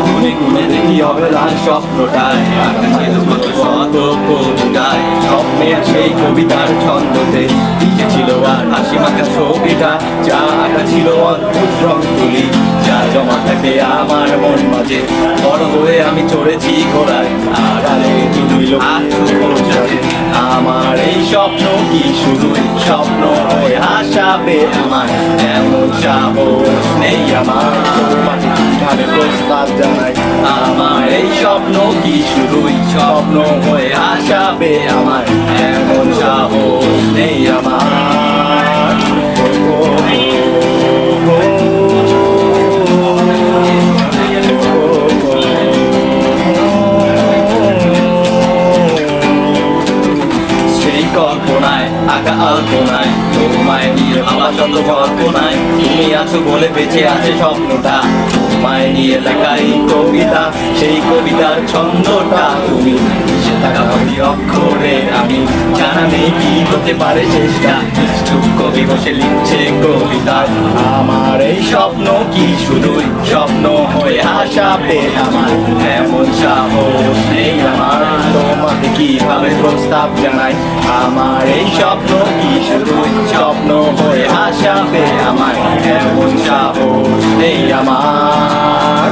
গুনে গুনে দেখি অবেলার স্বপ্নটায় আঁকা ছিল কত শত কবিতায় স্বপ্নের সেই কবিতার ছন্দতে লিখেছিল আর হাসি মাখা ছবিটা যা আঁকা ছিল অদ্ভুত রং তুলি যা জমা থাকে আমার মন মাঝে বড় হয়ে আমি চড়েছি ঘোড়ায় আর আরে তুই আমার এই স্বপ্ন কি শুধুই স্বপ্ন হয়ে হাসাবে আমার এমন সাহস নেই আমার তোমাকে কিভাবে প্রস্তাব জানাই আমার এই স্বপ্ন কি শুধুই স্বপ্ন হয়ে হাসাবে আমার এমন সাহস নেই আমার সেই কল্পনায় আঁকা আলপনায় তোমায় নিয়ে ভাবা শত কল্পনায় তুমি আছো বলে বেঁচে আছে স্বপ্নটা তোমায় নিয়ে লেখা এই কবিতা সেই কবিতার ছন্দটা তুমি মিশে থাকা প্রতি অক্ষরে আমি জানা নেই কি হতে পারে চেষ্টা চুপ কবি বসে লিখছে কবিতা আমার এই স্বপ্ন কি শুধুই স্বপ্ন হয়ে হাসাবে আমার এমন সাহস নেই আমার তোমাকে কিভাবে প্রস্তাব জানাই আমার এই স্বপ্ন কি শুধুই স্বপ্ন হয়ে হাসাবে আমার এমন সাহস নেই আমার